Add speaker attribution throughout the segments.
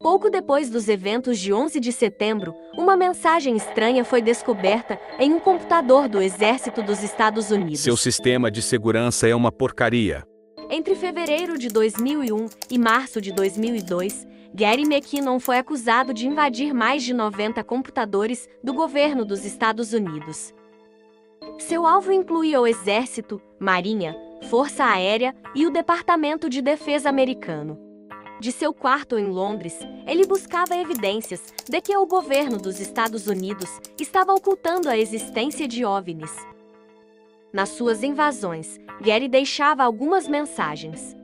Speaker 1: Pouco depois dos eventos de 11 de setembro, uma mensagem estranha foi descoberta em um computador do Exército dos Estados Unidos.
Speaker 2: Seu sistema de segurança é uma porcaria.
Speaker 1: Entre fevereiro de 2001 e março de 2002, Gary McKinnon foi acusado de invadir mais de 90 computadores do governo dos Estados Unidos. Seu alvo incluía o Exército, Marinha, Força Aérea e o Departamento de Defesa americano. De seu quarto em Londres, ele buscava evidências de que o governo dos Estados Unidos estava ocultando a existência de OVNIs. Nas suas invasões, Gary deixava algumas mensagens.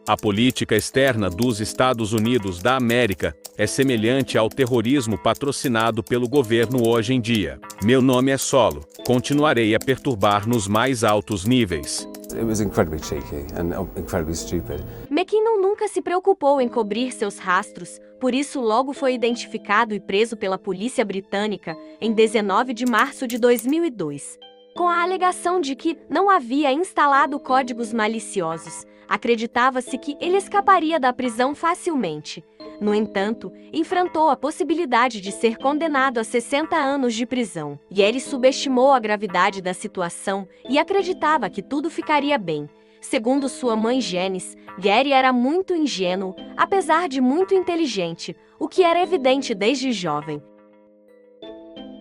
Speaker 2: A política externa dos Estados Unidos da América é semelhante ao terrorismo patrocinado pelo governo hoje em dia. Meu nome é Solo. Continuarei a perturbar nos mais altos níveis.
Speaker 3: It was incredibly cheeky and incredibly stupid.
Speaker 1: McKinnon nunca se preocupou em cobrir seus rastros, por isso logo foi identificado e preso pela polícia britânica em 19 de março de 2002. Com a alegação de que não havia instalado códigos maliciosos, acreditava-se que ele escaparia da prisão facilmente. No entanto, enfrentou a possibilidade de ser condenado a 60 anos de prisão. Gary subestimou a gravidade da situação e acreditava que tudo ficaria bem. Segundo sua mãe Janice, Gary era muito ingênuo, apesar de muito inteligente, o que era evidente desde jovem.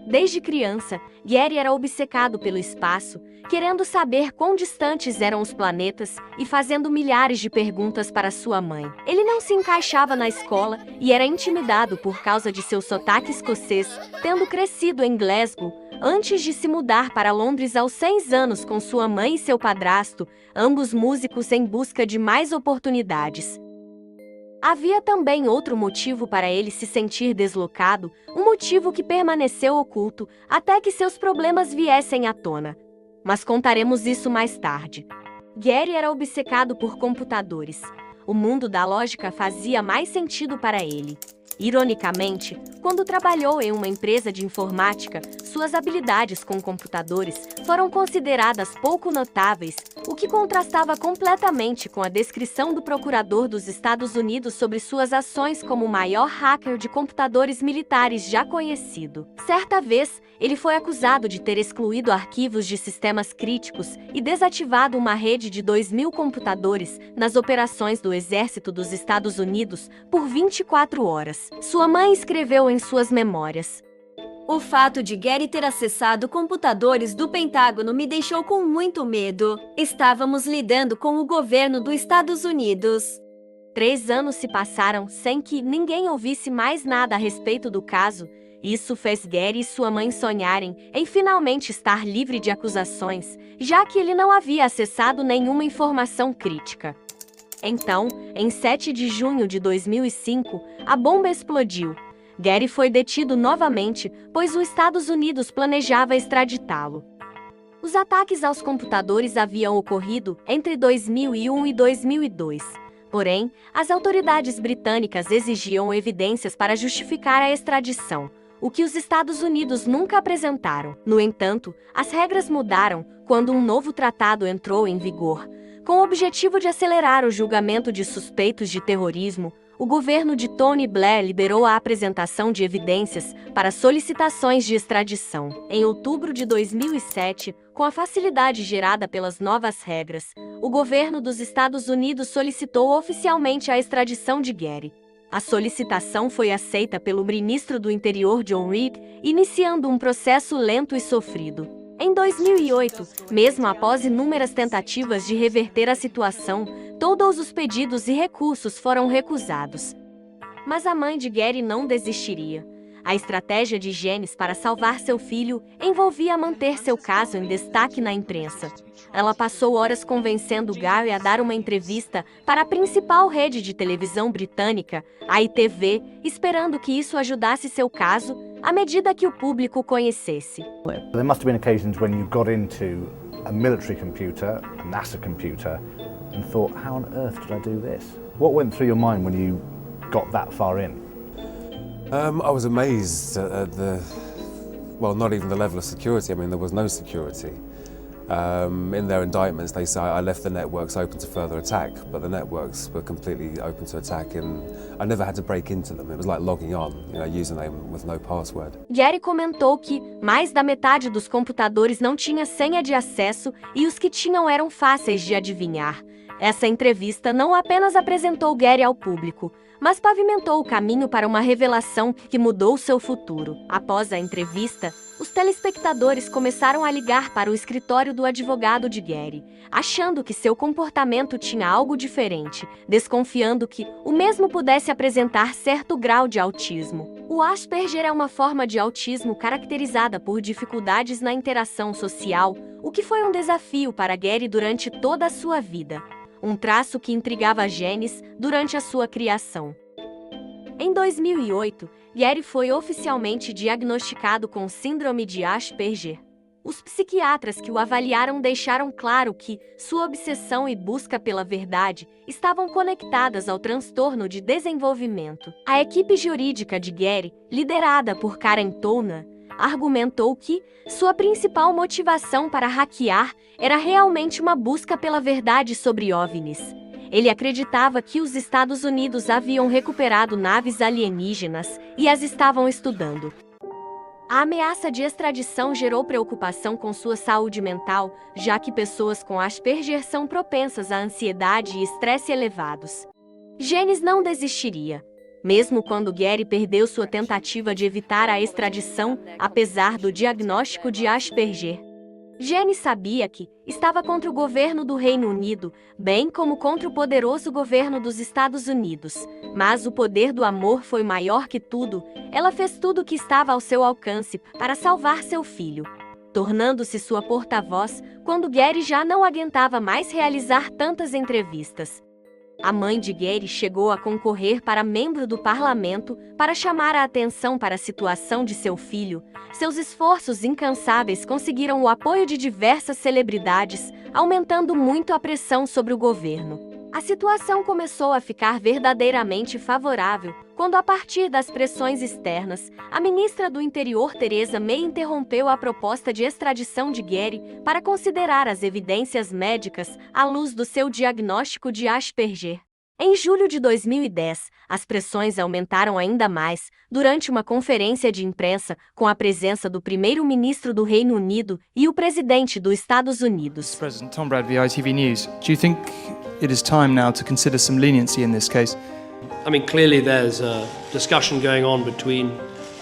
Speaker 1: Desde criança, Gary era obcecado pelo espaço, querendo saber quão distantes eram os planetas e fazendo milhares de perguntas para sua mãe. Ele não se encaixava na escola e era intimidado por causa de seu sotaque escocês, tendo crescido em Glasgow, antes de se mudar para Londres aos 6 anos com sua mãe e seu padrasto, ambos músicos em busca de mais oportunidades. Havia também outro motivo para ele se sentir deslocado, um motivo que permaneceu oculto até que seus problemas viessem à tona. Mas contaremos isso mais tarde. Gary era obcecado por computadores. O mundo da lógica fazia mais sentido para ele. Ironicamente, quando trabalhou em uma empresa de informática, suas habilidades com computadores foram consideradas pouco notáveis, o que contrastava completamente com a descrição do procurador dos Estados Unidos sobre suas ações como o maior hacker de computadores militares já conhecido. Certa vez, ele foi acusado de ter excluído arquivos de sistemas críticos e desativado uma rede de 2.000 computadores nas operações do Exército dos Estados Unidos por 24 horas. Sua mãe escreveu em suas memórias:
Speaker 4: "O fato de Gary ter acessado computadores do Pentágono me deixou com muito medo. Estávamos lidando com o governo dos Estados Unidos."
Speaker 1: 3 anos se passaram sem que ninguém ouvisse mais nada a respeito do caso. Isso fez Gary e sua mãe sonharem em finalmente estar livre de acusações, já que ele não havia acessado nenhuma informação crítica. Então, em 7 de junho de 2005, a bomba explodiu. Gary foi detido novamente, pois os Estados Unidos planejava extraditá-lo. Os ataques aos computadores haviam ocorrido entre 2001 e 2002. Porém, as autoridades britânicas exigiam evidências para justificar a extradição, o que os Estados Unidos nunca apresentaram. No entanto, as regras mudaram quando um novo tratado entrou em vigor. Com o objetivo de acelerar o julgamento de suspeitos de terrorismo, o governo de Tony Blair liberou a apresentação de evidências para solicitações de extradição. Em outubro de 2007, com a facilidade gerada pelas novas regras, o governo dos Estados Unidos solicitou oficialmente a extradição de Gary. A solicitação foi aceita pelo ministro do Interior John Reid, iniciando um processo lento e sofrido. Em 2008, mesmo após inúmeras tentativas de reverter a situação, todos os pedidos e recursos foram recusados. Mas a mãe de Gary não desistiria. A estratégia de Janice para salvar seu filho envolvia manter seu caso em destaque na imprensa. Ela passou horas convencendo Gary a dar uma entrevista para a principal rede de televisão britânica, a ITV, esperando que isso ajudasse seu caso à medida que o público o conhecesse.
Speaker 5: There must have been occasions when you got into a military computer, a NASA computer, and thought, how on earth did I do this? What went through your mind when you got that far in?
Speaker 3: I was amazed at not even the level of security. I mean, there was no security. In their indictments, they say I left the networks open to further attack, but the networks were completely open to attack, and I never had to break into them. It was like logging on, username with no password.
Speaker 1: Gary comentou que mais da metade dos computadores não tinha senha de acesso e os que tinham eram fáceis de adivinhar. Essa entrevista não apenas apresentou Gary ao público, mas pavimentou o caminho para uma revelação que mudou seu futuro. Após a entrevista, os telespectadores começaram a ligar para o escritório do advogado de Gary, achando que seu comportamento tinha algo diferente, desconfiando que o mesmo pudesse apresentar certo grau de autismo. O Asperger é uma forma de autismo caracterizada por dificuldades na interação social, o que foi um desafio para Gary durante toda a sua vida. Um traço que intrigava Janice durante a sua criação. Em 2008, Gary foi oficialmente diagnosticado com síndrome de Asperger. Os psiquiatras que o avaliaram deixaram claro que sua obsessão e busca pela verdade estavam conectadas ao transtorno de desenvolvimento. A equipe jurídica de Gary, liderada por Karen Toner, argumentou que sua principal motivação para hackear era realmente uma busca pela verdade sobre OVNIs. Ele acreditava que os Estados Unidos haviam recuperado naves alienígenas e as estavam estudando. A ameaça de extradição gerou preocupação com sua saúde mental, já que pessoas com Asperger são propensas a ansiedade e estresse elevados. Janice não desistiria. Mesmo quando Gary perdeu sua tentativa de evitar a extradição, apesar do diagnóstico de Asperger. Janice sabia que estava contra o governo do Reino Unido, bem como contra o poderoso governo dos Estados Unidos. Mas o poder do amor foi maior que tudo. Ela fez tudo o que estava ao seu alcance para salvar seu filho, tornando-se sua porta-voz quando Gary já não aguentava mais realizar tantas entrevistas. A mãe de Gary chegou a concorrer para membro do parlamento para chamar a atenção para a situação de seu filho. Seus esforços incansáveis conseguiram o apoio de diversas celebridades, aumentando muito a pressão sobre o governo. A situação começou a ficar verdadeiramente favorável quando, a partir das pressões externas, a ministra do Interior Theresa May interrompeu a proposta de extradição de Gary para considerar as evidências médicas à luz do seu diagnóstico de Asperger. Em julho de 2010, as pressões aumentaram ainda mais durante uma conferência de imprensa com a presença do primeiro-ministro do Reino Unido e o presidente dos Estados Unidos.
Speaker 6: President Tom Bradby, ITV News. Do you think it is time now to consider some leniency in this case?
Speaker 7: I mean, clearly there's a discussion going on between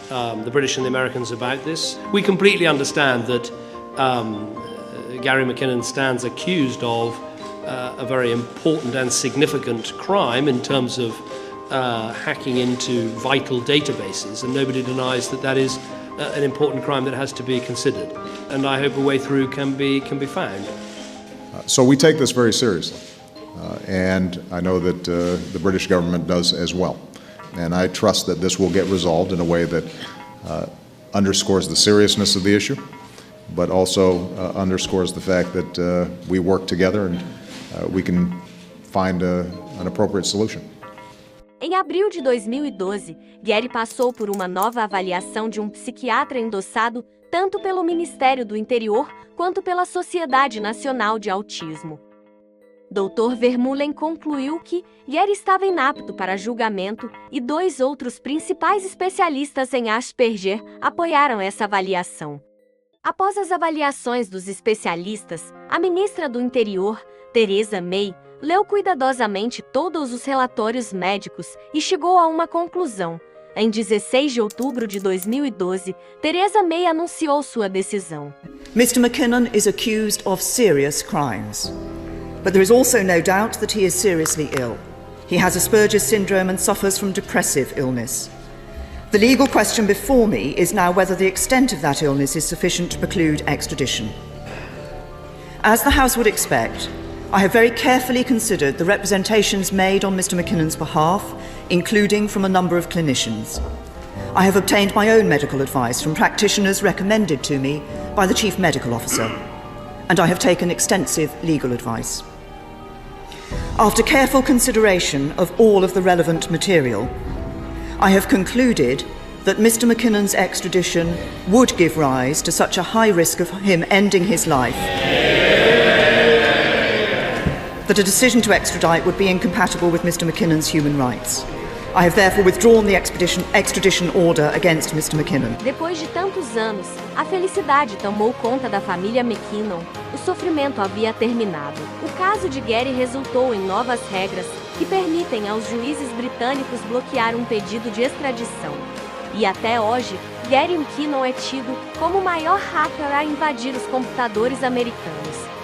Speaker 7: the British and the Americans about this. We completely understand that Gary McKinnon stands accused of a very important and significant crime in terms of hacking into vital databases, and nobody denies that that is an important crime that has to be considered. And I hope a way through can be found.
Speaker 8: So we take this very seriously, and I know that the British government does as well. And I trust that this will get resolved in a way that underscores the seriousness of the issue, but also underscores the fact that we work together and we can find an appropriate solution.
Speaker 1: Em abril de 2012, Gary passou por uma nova avaliação de um psiquiatra endossado tanto pelo Ministério do Interior quanto pela Sociedade Nacional de Autismo. Dr. Vermeulen concluiu que Gary estava inapto para julgamento e 2 outros principais especialistas em Asperger apoiaram essa avaliação. Após as avaliações dos especialistas, a ministra do Interior, Theresa May, leu cuidadosamente todos os relatórios médicos e chegou a uma conclusão. Em 16 de outubro de 2012, Theresa May anunciou sua decisão.
Speaker 9: Mr. McKinnon is accused of serious crimes. But there is also no doubt that he is seriously ill. He has Asperger's syndrome and suffers from depressive illness. The legal question before me is now whether the extent of that illness is sufficient to preclude extradition. As the House would expect, I have very carefully considered the representations made on Mr. McKinnon's behalf, including from a number of clinicians. I have obtained my own medical advice from practitioners recommended to me by the Chief Medical Officer, and I have taken extensive legal advice. After careful consideration of all of the relevant material, I have concluded that Mr. McKinnon's extradition would give rise to such a high risk of him ending his life that a decision to extradite would be incompatible with Mr. McKinnon's human rights. I have therefore withdrawn the extradition order against Mr. McKinnon.
Speaker 1: Depois de tantos anos, a felicidade tomou conta da família McKinnon. O sofrimento havia terminado. O caso de Gary resultou em novas regras que permitem aos juízes britânicos bloquear um pedido de extradição. E até hoje, Gary McKinnon é tido como o maior hacker a invadir os computadores americanos.